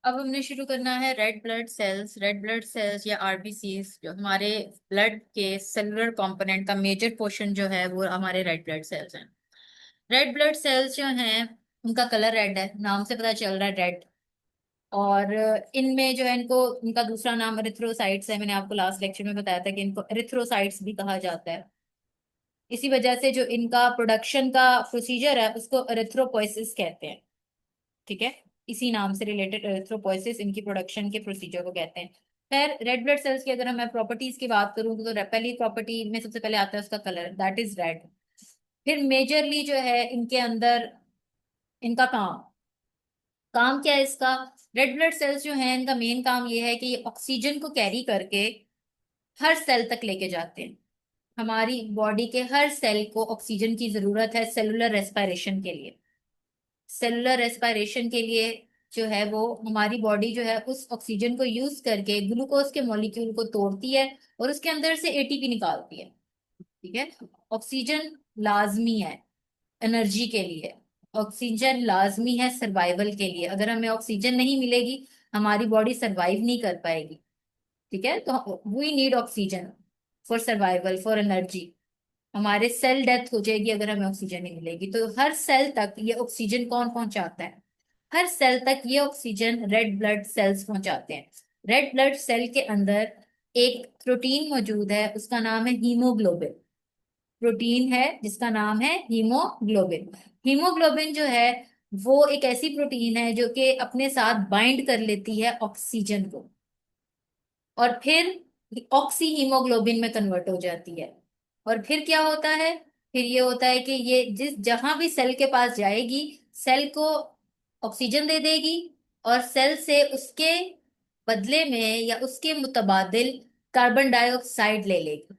अब हमने शुरू करना है red blood cells. Red blood sales या आरबीसीज जो हमारे ब्लड के सेलुलर कंपोनेंट का मेजर पोर्शन जो है वो हमारे रेड ब्लड सेल्स हैं। रेड ब्लड सेल्स जो हैं उनका कलर रेड है, नाम से पता चल रहा है रेड। और इनमें जो है इनको इनका दूसरा नाम एरिथ्रोसाइट्स है। मैंने आपको लास्ट लेक्चर में बताया था कि इनको एरिथ्रोसाइट्स भी कहा जाता है। इसी वजह से जो इनका प्रोडक्शन का प्रोसीजर है उसको एरिथ्रोपोइसिस कहते हैं। ठीक है, इसी नाम से रिलेटेड एरिथ्रोपोइसिस इनकी प्रोडक्शन के प्रोसीजर को कहते हैं। खैर, रेड ब्लड सेल्स की अगर मैं प्रॉपर्टीज की बात करूं तो पहली प्रॉपर्टी में सबसे पहले आता है उसका कलर, दैट इज रेड। फिर मेजरली जो है इनके अंदर इनका काम काम क्या है इसका। रेड ब्लड सेल्स जो है इनका मेन काम ये है कि ये ऑक्सीजन को कैरी करके हर सेल तक लेके जाते हैं। हमारी बॉडी के हर सेल को ऑक्सीजन की जरूरत है सेलुलर रेस्पिरेशन के लिए। सेलुलर रेस्पिरेशन के लिए जो है वो हमारी बॉडी जो है उस ऑक्सीजन को यूज करके ग्लूकोज के मॉलिक्यूल को तोड़ती है और उसके अंदर से एटीपी निकालती है। ठीक है, ऑक्सीजन लाजमी है एनर्जी के लिए। ऑक्सीजन लाजमी है सर्वाइवल के लिए। अगर हमें ऑक्सीजन नहीं मिलेगी हमारी बॉडी सरवाइव नहीं कर पाएगी। ठीक है, तो we need oxygen for survival for energy. हमारे सेल डेथ हो जाएगी अगर हमें ऑक्सीजन नहीं मिलेगी। तो हर सेल तक ये ऑक्सीजन कौन पहुंचाता है? हर सेल तक ये ऑक्सीजन रेड ब्लड सेल्स पहुंचाते हैं। रेड ब्लड सेल के अंदर एक प्रोटीन मौजूद है, उसका नाम है हीमोग्लोबिन। प्रोटीन है जिसका नाम है हीमोग्लोबिन। हीमोग्लोबिन जो है वो एक ऐसी प्रोटीन है जो कि अपने साथ बाइंड कर लेती है ऑक्सीजन को और फिर ऑक्सी हीमोग्लोबिन में कन्वर्ट हो जाती है। और फिर क्या होता है? फिर ये होता है कि ये जिस जहां भी सेल के पास जाएगी सेल को ऑक्सीजन दे देगी और सेल से उसके बदले में या उसके मुतबादिल कार्बन डाइऑक्साइड ले लेगी।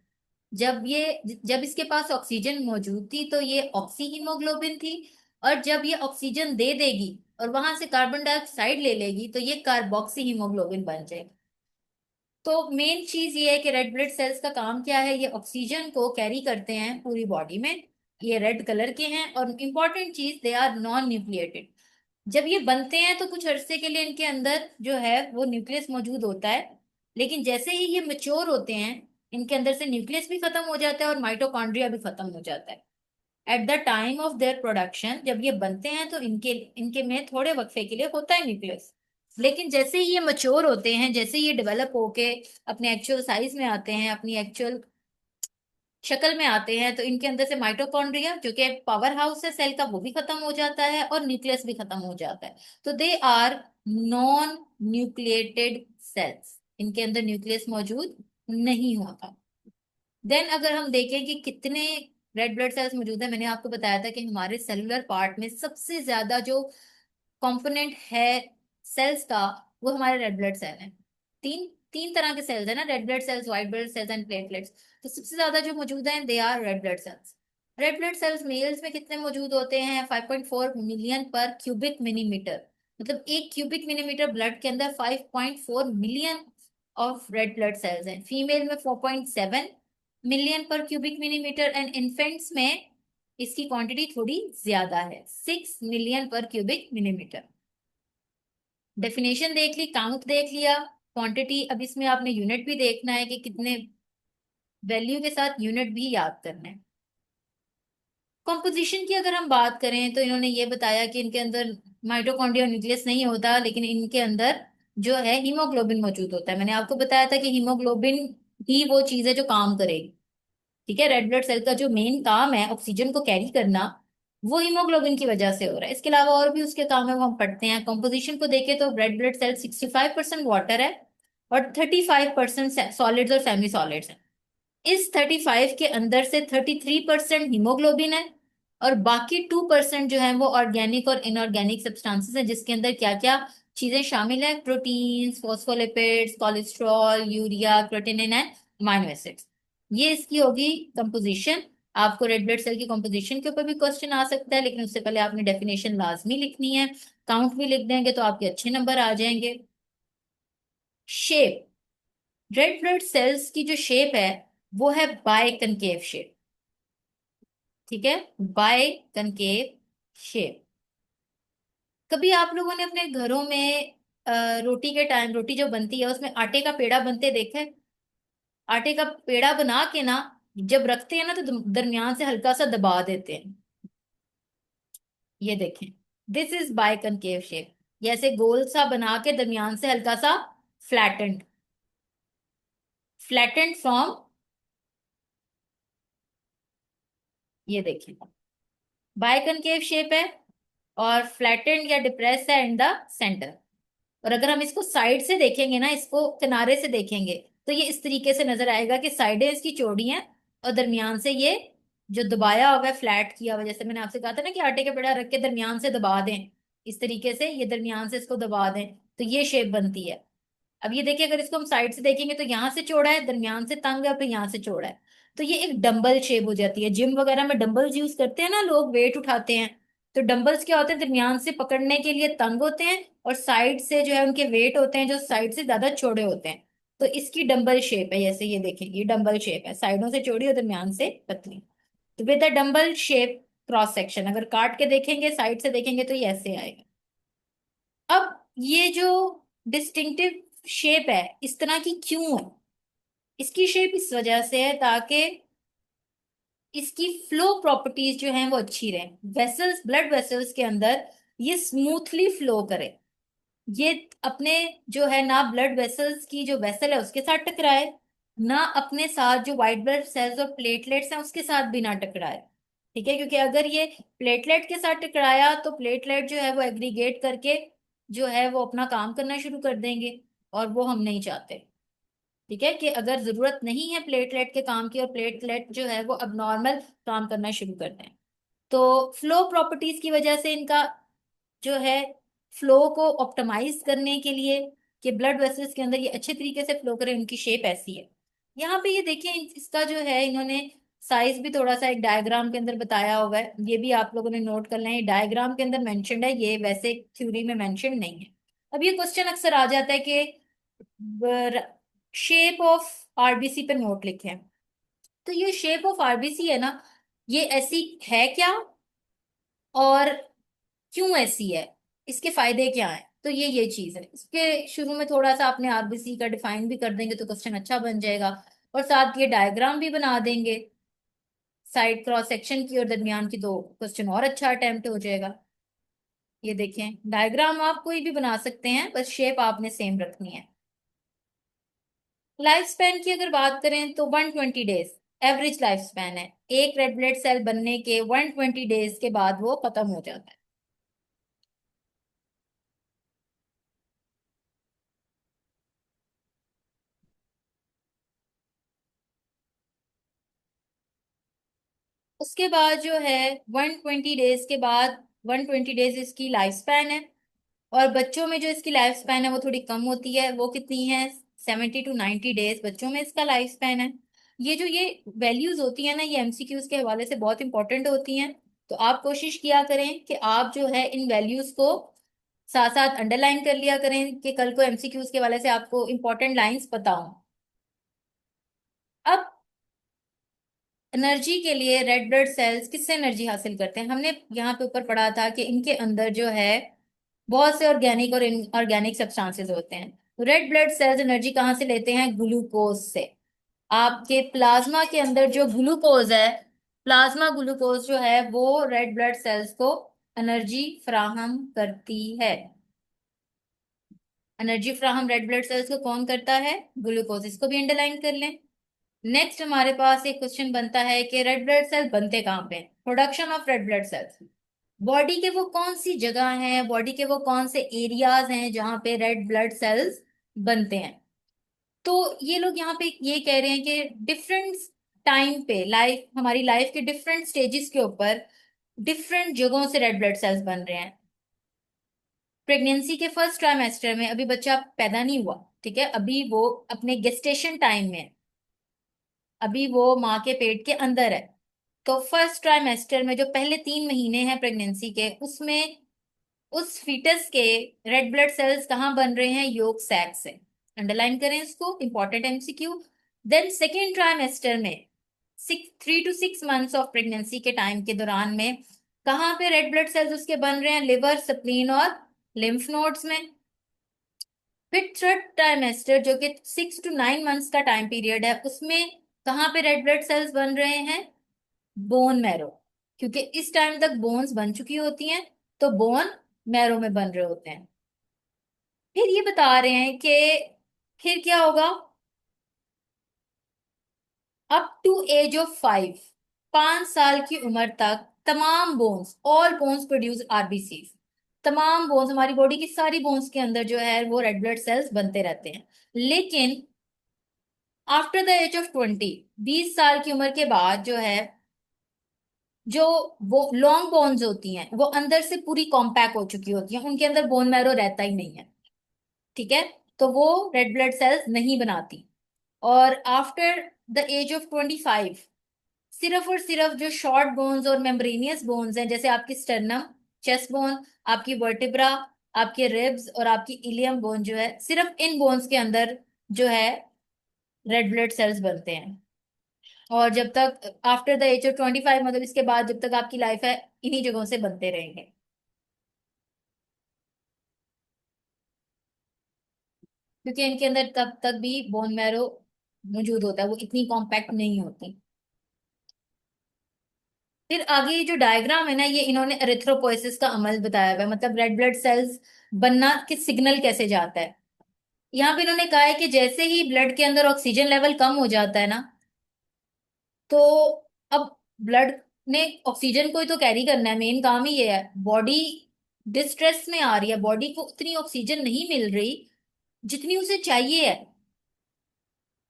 जब इसके पास ऑक्सीजन मौजूद थी तो ये ऑक्सी हीमोग्लोबिन थी, और जब ये ऑक्सीजन दे देगी और वहां से कार्बन डाइऑक्साइड ले लेगी तो ये कार्बोक्सी हीमोग्लोबिन बन जाएगी। तो मेन चीज ये है कि रेड ब्लड सेल्स का काम क्या है, ये ऑक्सीजन को कैरी करते हैं पूरी बॉडी में। ये रेड कलर के हैं और इम्पॉर्टेंट चीज दे आर नॉन न्यूक्लिएटेड। जब ये बनते हैं तो कुछ अरसे के लिए इनके अंदर जो है वो न्यूक्लियस मौजूद होता है, लेकिन जैसे ही ये मेच्योर होते हैं इनके अंदर से न्यूक्लियस भी खत्म हो जाता है और माइटोकॉन्ड्रिया भी खत्म हो जाता है। At the time of their production जब ये बनते हैं तो इनके इनके में थोड़े वक्फे के लिए होता है न्यूक्लियस। लेकिन जैसे ही ये मच्योर होते हैं, जैसे ही ये डेवलप होके अपने एक्चुअल साइज में आते हैं, अपनी एक्चुअल शक्ल में आते हैं, तो इनके अंदर से माइटोकॉन्ड्रिया जो कि पावर हाउस है सेल का वो भी खत्म हो जाता है और न्यूक्लियस भी खत्म हो जाता है। तो they are non nucleated cells, इनके अंदर न्यूक्लियस मौजूद नहीं होता। देन अगर हम देखें कि कितने रेड ब्लड सेल्स मौजूद है, मैंने आपको बताया था कि हमारे सेलुलर पार्ट में सबसे ज्यादा जो कंपोनेंट है सेल्स का वो हमारे रेड ब्लड सेल है। तीन तीन तरह के सेल्स है ना, red blood cells, white blood cells and platelets. तो सबसे ज्यादा जो मौजूद है they are red blood cells. Red blood cells males में कितने मौजूद होते हैं? 5.4 मिलियन पर क्यूबिक मिलीमीटर। मतलब एक क्यूबिक मिलीमीटर ब्लड के अंदर 5.4 million of red blood sales हैं। फीमेल में 4.7 मिलियन पर क्यूबिक मिलीमीटर एंड इन्फेंट्स में इसकी क्वांटिटी थोड़ी ज्यादा है, 6 मिलियन पर क्यूबिक मिलीमीटर। डेफिनेशन देख ली, काउंट देख लिया, क्वांटिटी। अब इसमें आपने यूनिट भी देखना है कि कितने वैल्यू के साथ यूनिट भी याद करना है। कॉम्पोजिशन की अगर हम बात करें तो इन्होंने ये बताया कि इनके अंदर माइटोकॉन्ड्रिया न्यूक्लियस नहीं होता, लेकिन इनके अंदर जो है हीमोग्लोबिन मौजूद होता है। मैंने आपको बताया था कि हीमोग्लोबिन ही वो चीज है जो काम करेगी। ठीक है, रेड ब्लड सेल का जो मेन काम है ऑक्सीजन को कैरी करना, वो हीमोग्लोबिन की वजह से हो रहा है। इसके अलावा और भी उसके काम है वो हम पढ़ते हैं। कंपोजिशन को देखें तो रेड ब्लड सेल 65% वाटर है और 35% सॉलिड्स और सेमी सॉलिड्स है। इस 35 के अंदर से 33% हीमोग्लोबिन है और बाकी 2% जो है वो ऑर्गेनिक और इनऑर्गेनिक सब्सटेंसेस है, जिसके अंदर क्या क्या चीजें शामिल है? Proteins, phospholipids, cholesterol, urea, protein and amino acids. ये इसकी होगी कंपोजिशन। आपको रेड ब्लड सेल की कंपोजिशन के ऊपर भी क्वेश्चन आ सकता है, लेकिन उससे पहले आपने डेफिनेशन लाजमी लिखनी है। काउंट भी लिख देंगे तो आपके अच्छे नंबर आ जाएंगे। शेप, रेड ब्लड सेल्स की जो शेप है वो है बाय कनकेव शेप। ठीक है, बाय कनकेव शेप। कभी आप लोगों ने अपने घरों में रोटी के टाइम रोटी जो बनती है उसमें आटे का पेड़ा बनते देखे? आटे का पेड़ा बना के ना जब रखते हैं ना तो दरमियान से हल्का सा दबा देते हैं। ये देखें, दिस इज बाइकनकेव शेप। ये ऐसे गोल सा बना के दरमियान से हल्का सा फ्लैटेंड, फ्लैटेंड फ्रॉम, ये देखें बाइकनकेव शेप है और फ्लैटेंड या डिप्रेस है इन द सेंटर। और अगर हम इसको साइड से देखेंगे ना, इसको किनारे से देखेंगे, तो ये इस तरीके से नजर आएगा कि साइडें इसकी चौड़ी हैं और दरमियान से ये जो दबाया हुआ है, फ्लैट किया हुआ है, जैसे मैंने आपसे कहा था ना कि आटे का पेड़ा रख के दरमियान से दबा दें, इस तरीके से ये दरमियान से इसको दबा दें तो ये शेप बनती है। अब ये देखिए, अगर इसको हम साइड से देखेंगे तो यहाँ से चौड़ा है, दरमियान से तंग है, फिर यहाँ से चौड़ा है, तो ये एक डंबल शेप हो जाती है। जिम वगैरह में डंबल्स यूज करते हैं ना लोग, वेट उठाते हैं, तो डंबल्स क्या होते हैं, दरमियान से पकड़ने के लिए तंग होते हैं और साइड से जो है उनके वेट होते हैं जो साइड से ज्यादा चौड़े होते हैं। तो इसकी डंबल शेप है, जैसे ये देखें ये डंबल शेप है, साइडों से चौड़ी और दरमियान से पतली। तो with the dumbbell shape cross section, अगर काट के देखेंगे साइड से देखेंगे तो ये ऐसे आएगा। अब ये जो डिस्टिंक्टिव शेप है इस तरह की क्यों है? इसकी शेप इस वजह से है ताकि इसकी फ्लो प्रॉपर्टीज जो हैं वो अच्छी रहे, वेसल्स, ब्लड वेसल्स के अंदर ये स्मूथली फ्लो करे। ये अपने जो है ना ब्लड वेसल्स की जो वेसल है उसके साथ टकराए, ना अपने साथ जो व्हाइट ब्लड सेल्स और प्लेटलेट्स हैं उसके साथ भी ना टकराए। ठीक है, क्योंकि अगर ये प्लेटलेट के साथ टकराया तो प्लेटलेट जो है वो एग्रीगेट करके जो है वो अपना काम करना शुरू कर देंगे और वो हम नहीं चाहते। ठीक है, कि अगर जरूरत नहीं है प्लेटलेट के काम की और प्लेटलेट जो है वो अब नॉर्मल काम करना शुरू कर दें, तो फ्लो प्रॉपर्टीज की वजह से इनका जो है फ्लो को ऑप्टिमाइज करने के लिए कि ब्लड वेसल्स के अंदर ये अच्छे तरीके से फ्लो करे, उनकी शेप ऐसी है। यहाँ पे ये देखिए इसका जो है इन्होंने साइज भी थोड़ा सा एक डायग्राम के अंदर बताया हुआ है, ये भी आप लोगों ने नोट कर लें, ये डायग्राम के अंदर मेंशन्ड है, ये वैसे थ्योरी में मेंशन नहीं है। अब ये क्वेश्चन अक्सर आ जाता है कि शेप ऑफ आरबीसी पे नोट लिखें। तो ये शेप ऑफ आरबीसी है ना, ये ऐसी है क्या और क्यों ऐसी है, इसके फायदे क्या हैं, तो ये चीज है। इसके शुरू में थोड़ा सा अपने आरबीसी का डिफाइन भी कर देंगे तो क्वेश्चन अच्छा बन जाएगा, और साथ ये डायग्राम भी बना देंगे साइड क्रॉस सेक्शन की और दरमियान की, तो क्वेश्चन और अच्छा अटेम्प्ट हो जाएगा। ये देखें डायग्राम आप कोई भी बना सकते हैं, बस शेप आपने सेम रखनी है। लाइफ स्पैन की अगर बात करें तो 120 डेज एवरेज लाइफ स्पैन है। एक रेड ब्लड सेल बनने के 120 डेज के बाद वो खत्म हो जाता है। उसके बाद जो है 120 डेज के बाद, 120 डेज इसकी लाइफ स्पैन है। और बच्चों में जो इसकी लाइफ स्पैन है वो थोड़ी कम होती है, वो कितनी है, 70 to 90 डेज बच्चों में इसका लाइफ स्पैन है। ये वैल्यूज होती है ना, ये एमसीक्यूज के हवाले से बहुत इंपॉर्टेंट होती हैं। तो आप कोशिश किया करें कि आप जो है इन वैल्यूज को साथ साथ अंडरलाइन कर लिया करें कि कल को एमसीक्यूज के हवाले से आपको इंपॉर्टेंट लाइंस पता हो। अब एनर्जी के लिए रेड ब्लड सेल्स किससे एनर्जी हासिल करते हैं? हमने यहाँ पे ऊपर पढ़ा था कि इनके अंदर जो है बहुत से ऑर्गेनिक और इनऑर्गेनिक सब्सटेंसेस होते हैं। रेड ब्लड सेल्स एनर्जी कहाँ से लेते हैं? ग्लूकोज से। आपके प्लाज्मा के अंदर जो ग्लूकोज है, प्लाज्मा ग्लूकोज जो है वो रेड ब्लड सेल्स को एनर्जी फराहम करती है। एनर्जी फ्राहम रेड ब्लड सेल्स को कौन करता है? ग्लूकोज। इसको भी अंडरलाइन कर लें। नेक्स्ट हमारे पास एक क्वेश्चन बनता है कि रेड ब्लड सेल बनते कहाँ पे? Production of red blood sales, body के वो कौन सी जगह हैं, बॉडी के वो कौन से एरियाज हैं जहां पे रेड ब्लड सेल्स बनते हैं? तो ये लोग यहाँ पे ये कह रहे हैं कि डिफरेंट टाइम पे, लाइफ हमारी लाइफ के डिफरेंट स्टेजेस के ऊपर डिफरेंट जगहों से रेड ब्लड सेल्स बन रहे हैं। प्रेगनेंसी के फर्स्ट ट्राइमेस्टर में अभी बच्चा पैदा नहीं हुआ, ठीक है, अभी वो अपने गेस्टेशन टाइम में, अभी वो माँ के पेट के अंदर है। तो फर्स्ट ट्राइमेस्टर में जो पहले 3 महीने हैं प्रेगनेंसी के, उसमें उस फीटस के रेड ब्लड सेल्स कहाँ बन रहे हैं? योग सैक से। अंडरलाइन करें इसको, important MCQ. Then second trimester में 3 to 6 मंथ्स ऑफ प्रेगनेंसी के टाइम के दौरान में कहाँ पे रेड ब्लड सेल्स उसके बन रहे हैं? लिवर, स्प्लीन और लिम्फ नोड्स में। फिर थर्ड ट्राइमेस्टर जो कि 6 to 9 मंथ्स का टाइम पीरियड है, उसमें कहाँ पे रेड ब्लड सेल्स बन रहे हैं? Bone marrow. क्योंकि इस टाइम तक बोन्स बन चुकी होती हैं, तो बोन मैरो में बन रहे होते हैं। फिर ये बता रहे हैं कि फिर क्या होगा? अप टू एज ऑफ 5, 5 साल की उम्र तक तमाम bones, all bones produce RBC. तमाम बोन्स, हमारी बॉडी की सारी बोन्स के अंदर जो है वो रेड ब्लड सेल्स बनते रहते हैं। लेकिन आफ्टर द एज ऑफ 20, 20 साल की उम्र के बाद जो है, जो वो लॉन्ग बोन्स होती हैं वो अंदर से पूरी कॉम्पैक्ट हो चुकी होती हैं, उनके अंदर बोन मैरो रहता ही नहीं है। ठीक है? तो वो रेड ब्लड सेल्स नहीं बनाती। और आफ्टर द एज ऑफ 25, सिर्फ और सिर्फ जो शॉर्ट बोन्स और मेम्ब्रेनियस बोन्स हैं, जैसे आपकी स्टर्नम, चेस्ट बोन, आपकी वर्टिब्रा, आपके रिब्स और आपकी इलियम बोन, जो है सिर्फ इन बोन्स के अंदर जो है रेड ब्लड सेल्स बनते हैं। और जब तक आफ्टर द एज ऑफ 25, मतलब इसके बाद जब तक आपकी लाइफ है, इन्हीं जगहों से बनते रहेंगे। क्योंकि इनके अंदर तब तक भी बोन मैरो मौजूद होता है, वो इतनी कॉम्पैक्ट नहीं होती। फिर आगे ये जो डायग्राम है ना, ये इन्होंने एरिथ्रोपोइसिस का अमल बताया हुआ है, मतलब रेड ब्लड सेल्स बनना के सिग्नल कैसे जाता है। यहाँ पे इन्होंने कहा है कि जैसे ही ब्लड के अंदर ऑक्सीजन लेवल कम हो जाता है ना, तो अब ब्लड ने ऑक्सीजन को ही तो कैरी करना है, मेन काम ही ये है। बॉडी डिस्ट्रेस में आ रही है, बॉडी को उतनी ऑक्सीजन नहीं मिल रही जितनी उसे चाहिए है।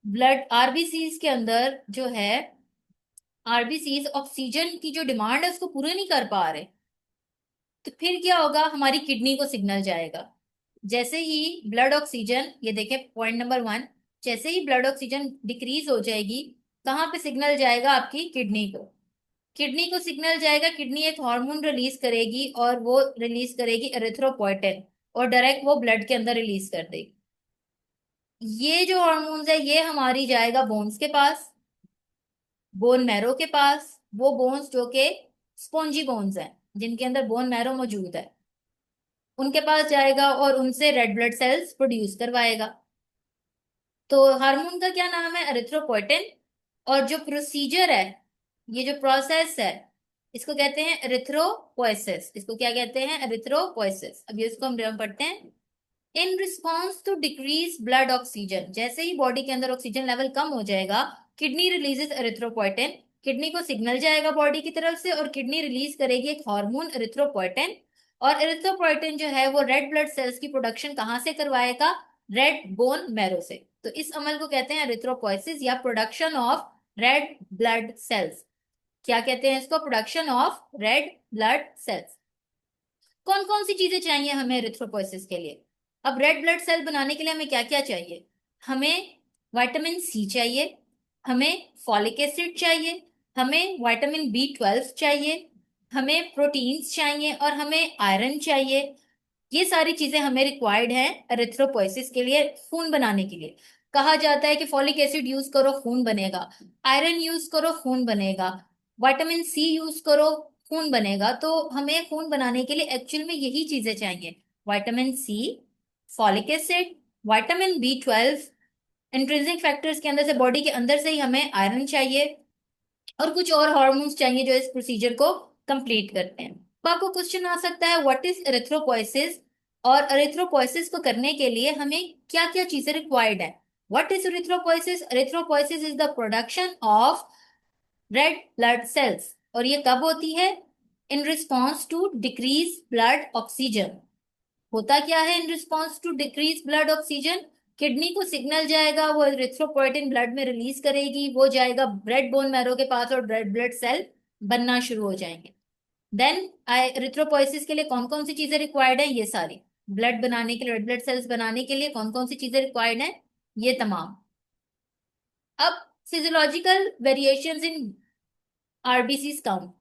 ब्लड आरबीसीज के अंदर जो है, आरबीसीज ऑक्सीजन की जो डिमांड है उसको पूरे नहीं कर पा रहे। तो फिर क्या होगा? हमारी किडनी को सिग्नल जाएगा। जैसे ही ब्लड ऑक्सीजन, ये देखें पॉइंट नंबर 1, जैसे ही ब्लड ऑक्सीजन डिक्रीज हो जाएगी, कहाँ पे सिग्नल जाएगा? आपकी किडनी को। किडनी को सिग्नल जाएगा, किडनी एक हार्मोन रिलीज करेगी और वो रिलीज करेगी एरिथ्रोपोइटिन, और डायरेक्ट वो ब्लड के अंदर रिलीज कर देगी। ये जो हार्मोन्स है ये हमारी जाएगा बोन्स के पास, बोन मैरो के पास, वो बोन्स जो के स्पॉन्जी बोन्स हैं, जिनके अंदर बोन मैरो मौजूद है, उनके पास जाएगा और उनसे रेड ब्लड सेल्स प्रोड्यूस करवाएगा। तो हार्मोन का क्या नाम है? एरिथ्रोपोइटिन। और जो प्रोसीजर है, ये जो प्रोसेस है, इसको कहते हैं एरिथ्रोपोएसिस। इसको क्या कहते हैं? एरिथ्रोपोएसिस। अब ये इसको हम पढ़ते हैं। In response to decrease blood oxygen, जैसे ही बॉडी के अंदर ऑक्सीजन लेवल कम हो जाएगा, किडनी रिलीजेस एरिथ्रोपोइटिन। किडनी को सिग्नल जाएगा बॉडी की तरफ से, और किडनी रिलीज करेगी एक हार्मोन एरिथ्रोपोइटिन। और एरिथ्रोपोइटिन जो है वो रेड ब्लड सेल्स की प्रोडक्शन कहाँ से करवाएगा? रेड बोन मैरो से। तो इस अमल को कहते हैं एरिथ्रोपोइसिस, या production of red blood sales. क्या कहते हैं इसको? Production of red blood sales. कौन कौन सी चीजें चाहिए हमें एरिथ्रोपोइसिस के लिए? अब रेड ब्लड सेल बनाने के लिए हमें क्या क्या चाहिए? हमें विटामिन सी चाहिए, हमें फॉलिक एसिड चाहिए, हमें विटामिन B12 चाहिए, हमें प्रोटीन्स चाहिए, और हमें आयरन चाहिए। ये सारी चीजें हमें रिक्वायर्ड हैं एरिथ्रोपोइसिस के लिए, खून बनाने के लिए। कहा जाता है कि फॉलिक एसिड यूज करो खून बनेगा, आयरन यूज करो खून बनेगा, विटामिन सी यूज करो खून बनेगा। तो हमें खून बनाने के लिए एक्चुअल में यही चीजें चाहिए: vitamin C, folic acid, vitamin B12। Intrinsic factors के अंदर से, बॉडी के अंदर से ही हमें आयरन चाहिए, और कुछ और हार्मोन्स चाहिए जो इस प्रोसीजर को कंप्लीट करते हैं। तो आपको क्वेश्चन आ सकता है व्हाट इज एरिथ्रोपोइसिस, और एरिथ्रोपोइसिस को करने के लिए हमें क्या क्या चीजें रिक्वायर्ड है। What is erythropoiesis? Erythropoiesis is the production of red blood cells. और ये कब होती है? In response to decrease blood oxygen. होता क्या है in response to decrease blood oxygen? Kidney को सिग्नल जाएगा, वो एरिथ्रोपोइटिन ब्लड में रिलीज करेगी, वो जाएगा रेड बोन मैरो के पास, और रेड ब्लड सेल बनना शुरू हो जाएंगे। देन एरिथ्रोपोइसिस के लिए कौन कौन सी चीजें रिक्वायर्ड है? ये सारी ब्लड बनाने के लिए, रेड ब्लड सेल्स बनाने के लिए कौन कौन सी चीजें रिक्वायर्ड है? ये तमाम। अब physiological variations in RBC count.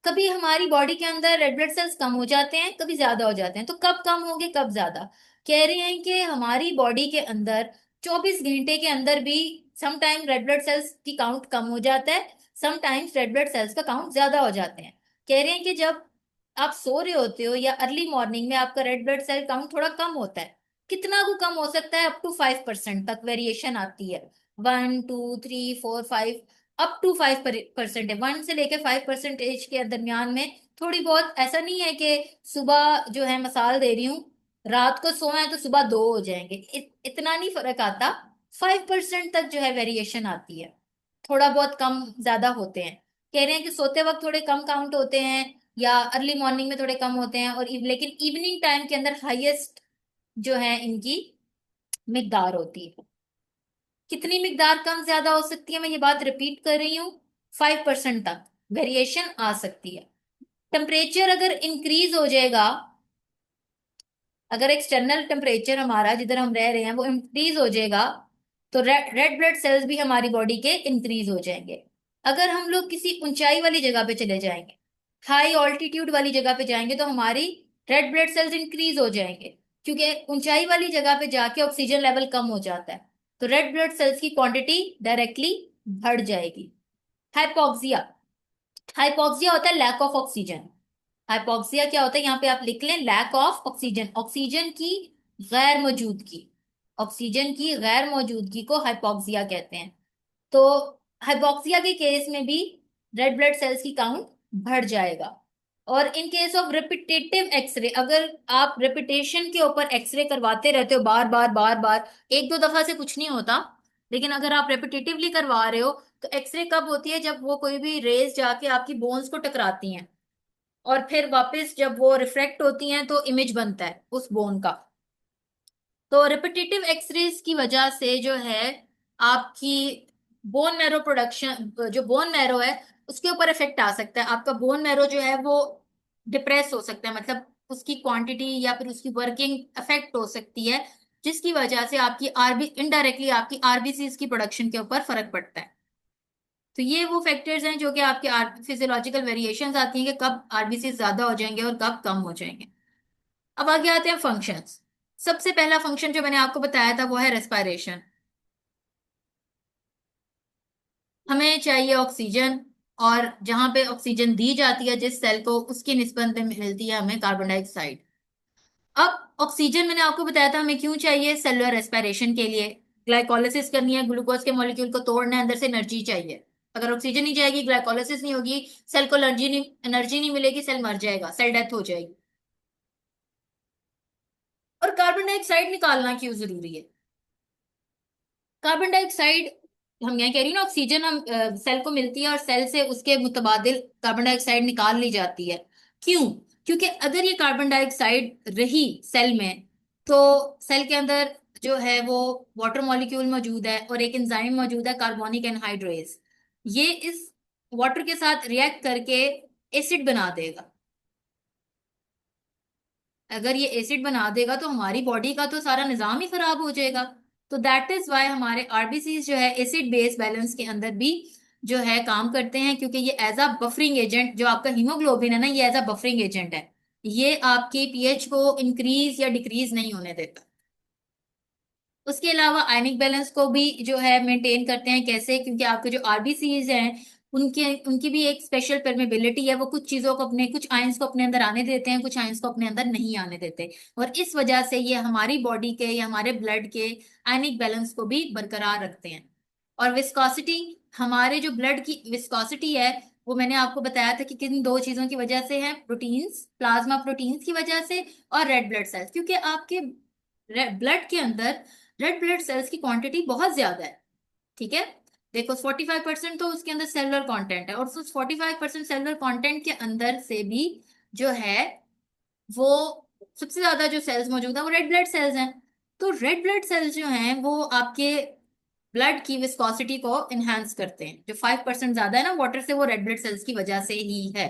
कभी हमारी बॉडी के अंदर रेड ब्लड सेल्स कम हो जाते हैं, कभी ज्यादा हो जाते हैं। तो कब कम होंगे, कब ज्यादा? कह रहे हैं कि हमारी बॉडी के अंदर 24 घंटे के अंदर भी समटाइम रेड ब्लड सेल्स की काउंट कम हो जाता है, समटाइम्स रेड ब्लड सेल्स का काउंट ज्यादा हो जाते हैं। कह रहे हैं कि जब आप सो रहे होते हो या अर्ली मॉर्निंग में आपका रेड ब्लड सेल काउंट थोड़ा कम होता है, कितना को कम हो सकता है? अप टू 5% तक वेरिएशन आती है। 1 2 3 4 5, अप टू 5% है। 1 से लेके 5% के दरमियान में थोड़ी बहुत। ऐसा नहीं है कि सुबह जो है, मिसाल दे रही हूँ, रात को सोए हैं तो सुबह 2 हो जाएंगे, इतना नहीं फर्क आता। 5% तक जो है वेरिएशन आती है। थोड़ा बहुत कम ज्यादा होते हैं। कह रहे हैं कि सोते वक्त थोड़े कम काउंट होते हैं, या अर्ली मॉर्निंग में थोड़े कम होते हैं, और लेकिन इवनिंग टाइम के अंदर हाईएस्ट जो है इनकी मिकदार होती है। कितनी मिकदार कम ज्यादा हो सकती है? मैं ये बात रिपीट कर रही हूँ, 5% तक वेरिएशन आ सकती है। टेम्परेचर अगर इंक्रीज हो जाएगा, अगर एक्सटर्नल टेम्परेचर हमारा जिधर हम रह रहे हैं वो इंक्रीज हो जाएगा, तो रेड ब्लड सेल्स भी हमारी बॉडी के इंक्रीज हो जाएंगे। अगर हम लोग किसी ऊंचाई वाली जगह पे चले जाएंगे, हाई ऑल्टीट्यूड वाली जगह पे जाएंगे, तो हमारी रेड ब्लड सेल्स इंक्रीज हो जाएंगे, क्योंकि ऊंचाई वाली जगह पे जाके ऑक्सीजन लेवल कम हो जाता है, तो रेड ब्लड सेल्स की क्वांटिटी डायरेक्टली बढ़ जाएगी। हाइपोक्सिया, हाइपोक्सिया होता है लैक ऑफ ऑक्सीजन। हाइपोक्सिया क्या होता है? यहाँ पे आप लिख लें, लैक ऑफ ऑक्सीजन, ऑक्सीजन की गैर मौजूदगी। ऑक्सीजन की गैर मौजूदगी को हाइपोक्सिया कहते हैं। तो हाइपोक्सिया के केस में भी रेड ब्लड सेल्स की काउंट बढ़ जाएगा। और in case of repetitive x-ray, अगर आप रिपीटेशन के ऊपर एक्सरे करवाते रहते हो बार बार बार बार, एक दो दफा से कुछ नहीं होता, लेकिन अगर आप रेपिटेटिवली करवा रहे हो, तो एक्सरे कब होती है? जब वो कोई भी रेज जाके आपकी बोन्स को टकराती हैं, और फिर वापस जब वो रिफ्लेक्ट होती हैं तो इमेज बनता है उस बोन का। तो रिपीटेटिव एक्सरेज की वजह से जो है आपकी बोन मैरो प्रोडक्शन, जो बोन मैरो है उसके ऊपर इफेक्ट आ सकता है। आपका बोन मैरो जो है वो डिप्रेस हो सकता है, मतलब उसकी क्वांटिटी या फिर उसकी वर्किंग अफेक्ट हो सकती है, जिसकी वजह से आपकी आरबी इनडायरेक्टली आपकी आरबीसीज की प्रोडक्शन के ऊपर फर्क पड़ता है। तो ये वो फैक्टर्स हैं जो कि आपके फिजियोलॉजिकल वेरिएशंस आती हैं कि कब आरबीसी ज्यादा हो जाएंगे और कब कम हो जाएंगे। अब आगे आते हैं फंक्शंस। सबसे पहला फंक्शन जो मैंने आपको बताया था वो है रेस्पिरेशन। हमें चाहिए ऑक्सीजन, और जहां पे ऑक्सीजन दी जाती है जिस सेल को, उसकी निस्बत में मिलती है हमें कार्बन डाइऑक्साइड। अब ऑक्सीजन मैंने आपको बताया था हमें क्यों चाहिए, सेलुलर रेस्पिरेशन के लिए। ग्लाइकोलिसिस करनी है, ग्लूकोज के मॉलिक्यूल को तोड़ना है, अंदर से एनर्जी चाहिए। अगर ऑक्सीजन नहीं जाएगी, ग्लाइकोलिसिस नहीं होगी, सेल को एनर्जी नहीं मिलेगी, सेल मर जाएगा, सेल डेथ हो जाएगी। और कार्बन डाइऑक्साइड निकालना क्यों जरूरी है? कार्बन डाइऑक्साइड, हम यहाँ कह रही हूँ ना, ऑक्सीजन हम सेल को मिलती है और सेल से उसके मुतबादिल कार्बन डाइऑक्साइड निकाल ली जाती है। क्यों? क्योंकि अगर ये कार्बन डाइऑक्साइड रही सेल में, तो सेल के अंदर जो है वो वाटर मॉलिक्यूल मौजूद है, और एक एंजाइम मौजूद है कार्बोनिक एनहाइड्रेज। ये इस वाटर के साथ रिएक्ट करके एसिड बना देगा। अगर ये एसिड बना देगा तो हमारी बॉडी का तो सारा निजाम ही खराब हो जाएगा। तो दैट इज वाई हमारे आरबीसीज जो है एसिड बेस बैलेंस के अंदर भी जो है काम करते हैं, क्योंकि ये एज अ बफरिंग एजेंट, जो आपका हीमोग्लोबिन है ना, ये एज अ बफरिंग एजेंट है। ये आपके पीएच को इंक्रीज या डिक्रीज नहीं होने देता। उसके अलावा आयनिक बैलेंस को भी जो है मेंटेन करते हैं। कैसे? क्योंकि आपके जो आरबीसीज हैं, उनके उनकी भी एक स्पेशल परमेबिलिटी है, वो कुछ चीजों को अपने, कुछ आयंस को अपने अंदर आने देते हैं, कुछ आयंस को अपने अंदर नहीं आने देते। और इस वजह से ये हमारी बॉडी के या हमारे ब्लड के आयनिक बैलेंस को भी बरकरार रखते हैं। और विस्कोसिटी, हमारे जो ब्लड की विस्कोसिटी है, वो मैंने आपको बताया था कि किन दो चीजों की वजह से है, प्रोटीन्स, प्लाज्मा प्रोटीन्स की वजह से, और रेड ब्लड सेल्स। क्योंकि आपके ब्लड के अंदर रेड ब्लड सेल्स की क्वांटिटी बहुत ज्यादा है। ठीक है, देखो 45% तो उसके अंदर सेलुलर कंटेंट है, और उस 45% सेलुलर कंटेंट के अंदर से भी जो है वो सबसे ज्यादा जो सेल्स मौजूद है वो रेड ब्लड सेल्स हैं। तो रेड ब्लड सेल्स जो हैं वो आपके ब्लड की विस्कोसिटी को इनहेंस करते हैं। जो 5% ज्यादा है ना वाटर से, वो रेड ब्लड सेल्स की वजह से ही है।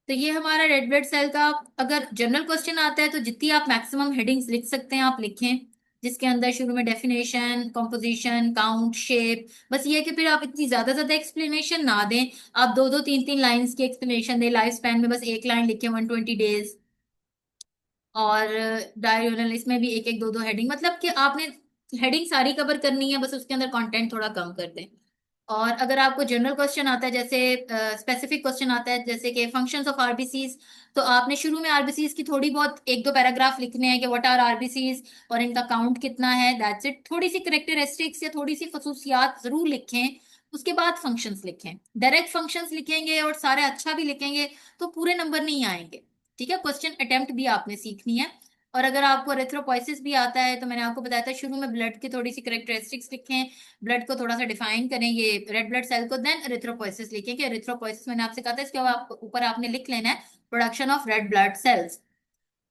तो ये हमारा रेड ब्लड सेल का, अगर जनरल क्वेश्चन आता है तो जितनी आप मैक्सिमम हेडिंग्स लिख सकते हैं आप लिखें, जिसके अंदर शुरू में डेफिनेशन, कंपोजिशन, काउंट, शेप। बस ये है कि फिर आप इतनी ज्यादा ज्यादा एक्सप्लेनेशन ना दें। आप दो दो तीन तीन लाइंस की एक्सप्लेनेशन दें, लाइफ स्पैन में बस एक लाइन लिखें, 120 डेज। और डायरियोनल, इसमें भी एक एक दो दो हेडिंग, मतलब कि आपने हेडिंग सारी कवर करनी है, बस उसके अंदर कंटेंट थोड़ा कम कर दें। और अगर आपको जनरल क्वेश्चन आता है, जैसे स्पेसिफिक क्वेश्चन आता है जैसे कि फंक्शंस ऑफ आरबीसीज, तो आपने शुरू में आरबीसीज की थोड़ी बहुत एक दो पैराग्राफ लिखने हैं कि व्हाट आर आरबीसीज और इनका काउंट कितना है, दैट्स इट। थोड़ी सी करेक्टरिस्टिक्स या थोड़ी सी खसूसियात जरूर लिखें। उसके बाद फंक्शंस लिखें। डायरेक्ट फंक्शंस लिखेंगे और सारे अच्छा भी लिखेंगे तो पूरे नंबर नहीं आएंगे। ठीक है, क्वेश्चन अटेम्प्ट भी आपने सीखनी है। और अगर आपको एरिथ्रोपोइसिस भी आता है तो मैंने आपको बताया था शुरू में ब्लड की थोड़ी सी करेक्टरिस्टिक्स लिखें, ब्लड को थोड़ा सा डिफाइन करें ये रेड ब्लड सेल को, देन एरिथ्रोपोइसिस लिखें कि एरिथ्रोपोइसिस मैंने आपसे कहा था इसके ऊपर आपने लिख लेना है production of red blood sales.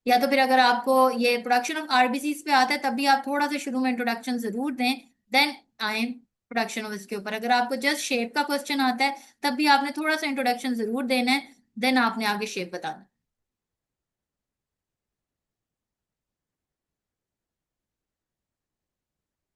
या तो फिर अगर आपको ये प्रोडक्शन ऑफ आरबीसीज पे आता है तब भी आप थोड़ा सा शुरू में इंट्रोडक्शन जरूर दें, देन आए प्रोडक्शन ऑफ इसके ऊपर। अगर आपको जस्ट शेप का क्वेश्चन आता है तब भी आपने थोड़ा सा इंट्रोडक्शन जरूर देना है, देन आपने आगे शेप बताना है।